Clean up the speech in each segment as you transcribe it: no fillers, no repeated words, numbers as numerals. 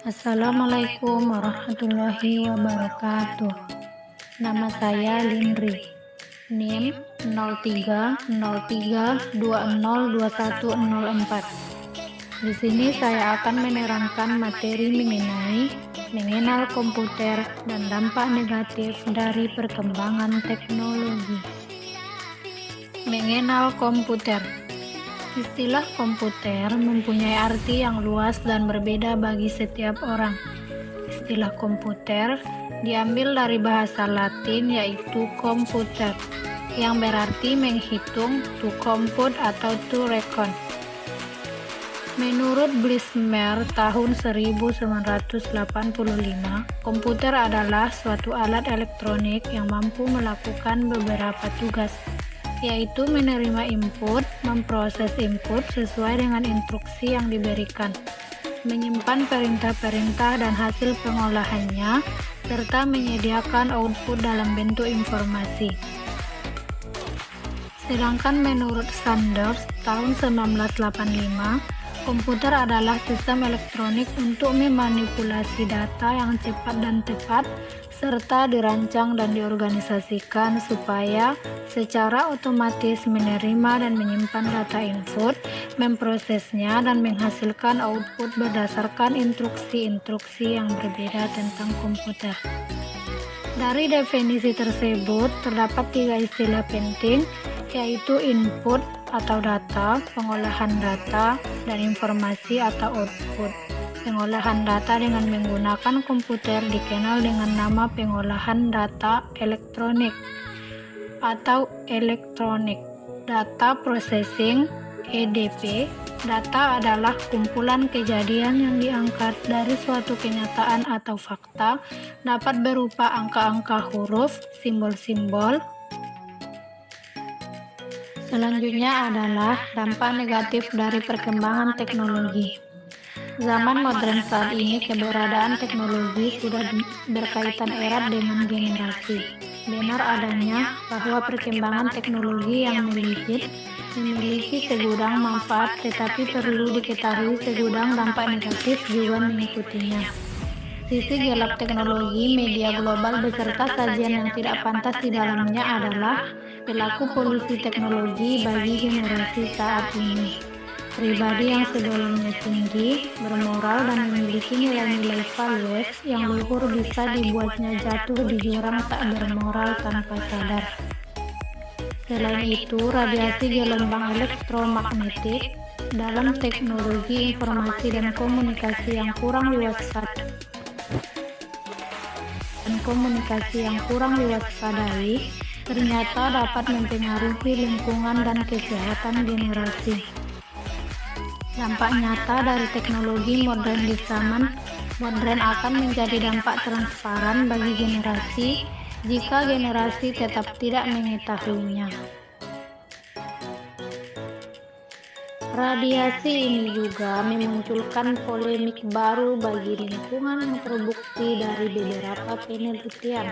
Assalamualaikum warahmatullahi wabarakatuh. Nama saya Lindri. NIM 0303202104. Di sini saya akan menerangkan materi mengenai mengenal komputer dan dampak negatif dari perkembangan teknologi. Mengenal komputer. Istilah komputer mempunyai arti yang luas dan berbeda bagi setiap orang. Istilah komputer diambil dari bahasa Latin yaitu computer, yang berarti menghitung, to compute atau to reckon. Menurut Blismer tahun 1985, komputer adalah suatu alat elektronik yang mampu melakukan beberapa tugas, yaitu menerima input, memproses input sesuai dengan instruksi yang diberikan, menyimpan perintah-perintah dan hasil pengolahannya, serta menyediakan output dalam bentuk informasi. Sedangkan menurut Sanders tahun 1985, komputer adalah sistem elektronik untuk memanipulasi data yang cepat dan tepat, serta dirancang dan diorganisasikan supaya secara otomatis menerima dan menyimpan data input, memprosesnya, dan menghasilkan output berdasarkan instruksi-instruksi yang berbeda tentang komputer. Dari definisi tersebut, terdapat 3 istilah penting, yaitu input atau data, pengolahan data, dan informasi atau output. Pengolahan data dengan menggunakan komputer dikenal dengan nama pengolahan data elektronik atau electronic data processing (EDP). Data adalah kumpulan kejadian yang diangkat dari suatu kenyataan atau fakta, dapat berupa angka-angka, huruf, simbol-simbol. Selanjutnya adalah dampak negatif dari perkembangan teknologi. Zaman modern saat ini, keberadaan teknologi sudah berkaitan erat dengan generasi. Benar adanya bahwa perkembangan teknologi yang memiliki segudang manfaat, tetapi perlu diketahui segudang dampak negatif juga mengikutinya. Sisi gelap teknologi, media global beserta sajian yang tidak pantas di dalamnya adalah perilaku polusi teknologi bagi generasi saat ini. Pribadi yang sebelumnya tinggi, bermoral, dan memiliki nilai-nilai values yang luhur bisa dibuatnya jatuh di jurang tak bermoral tanpa sadar. Selain itu, radiasi gelombang elektromagnetik dalam teknologi informasi dan komunikasi yang kurang diwaspadai ternyata dapat mempengaruhi lingkungan dan kesehatan generasi. Dampak nyata dari teknologi modern di zaman modern akan menjadi dampak transparan bagi generasi jika generasi tetap tidak mengetahuinya. Radiasi ini juga memunculkan polemik baru bagi lingkungan yang terbukti dari beberapa penelitian.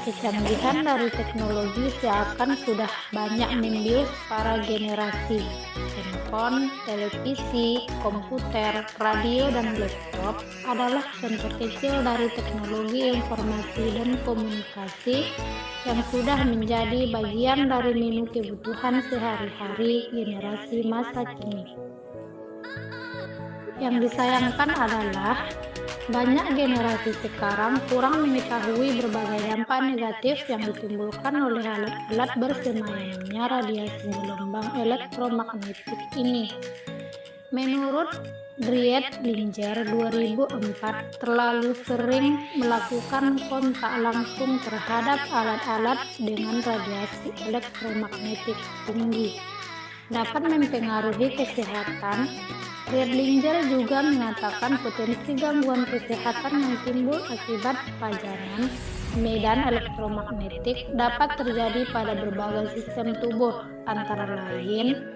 Kecanggihan dari teknologi seakan sudah banyak membius para generasi. Handphone, televisi, komputer, radio, dan laptop adalah contoh kecil dari teknologi informasi dan komunikasi yang sudah menjadi bagian dari menu kebutuhan sehari-hari generasi masa kini. Yang disayangkan adalah banyak generasi sekarang kurang mengetahui berbagai dampak negatif yang ditimbulkan oleh alat-alat bersemayamnya radiasi gelombang elektromagnetik ini. Menurut Driedlinger 2004, terlalu sering melakukan kontak langsung terhadap alat-alat dengan radiasi elektromagnetik tinggi dapat mempengaruhi kesehatan. Driedlinger juga mengatakan potensi gangguan kesehatan yang timbul akibat pajanan medan elektromagnetik dapat terjadi pada berbagai sistem tubuh, antara lain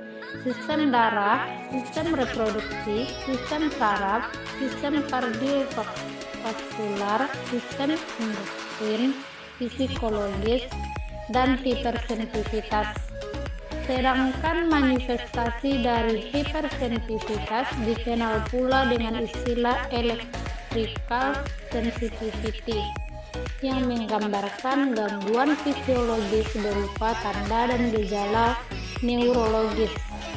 sistem darah, sistem reproduksi, sistem saraf, sistem kardiovaskular, sistem endokrin, psikologis, dan hipersensitivitas. Sedangkan manifestasi dari hipersensitivitas dikenal pula dengan istilah electrical sensitivity yang menggambarkan gangguan fisiologis berupa tanda dan gejala neurologis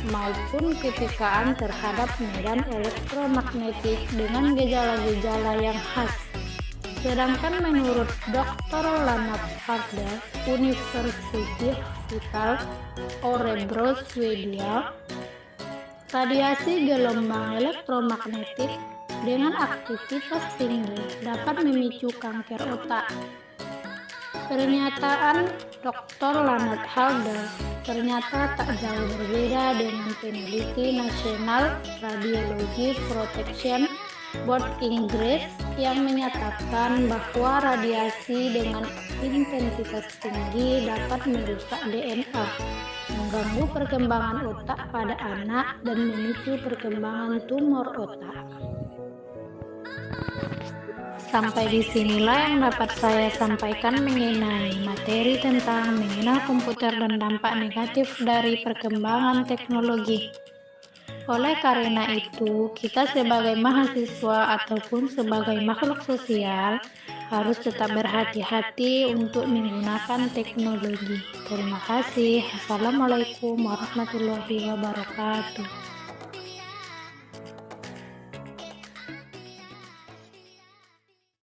maupun kepekaan terhadap medan elektromagnetik dengan gejala-gejala yang khas. Sedangkan menurut Dr. Lennart Harder, University Hospital Örebro, Swedia, radiasi gelombang elektromagnetik dengan aktivitas tinggi dapat memicu kanker otak. Pernyataan Dr. Lennart Harder ternyata tak jauh berbeda dengan peneliti National Radiology Protection Board Inggris yang menyatakan bahwa radiasi dengan intensitas tinggi dapat merusak DNA, mengganggu perkembangan otak pada anak, dan memicu perkembangan tumor otak. Sampai disinilah yang dapat saya sampaikan mengenai materi tentang mengenal komputer dan dampak negatif dari perkembangan teknologi. Oleh karena itu, kita sebagai mahasiswa ataupun sebagai makhluk sosial harus tetap berhati-hati untuk menggunakan teknologi. Terima kasih. Assalamualaikum warahmatullahi wabarakatuh.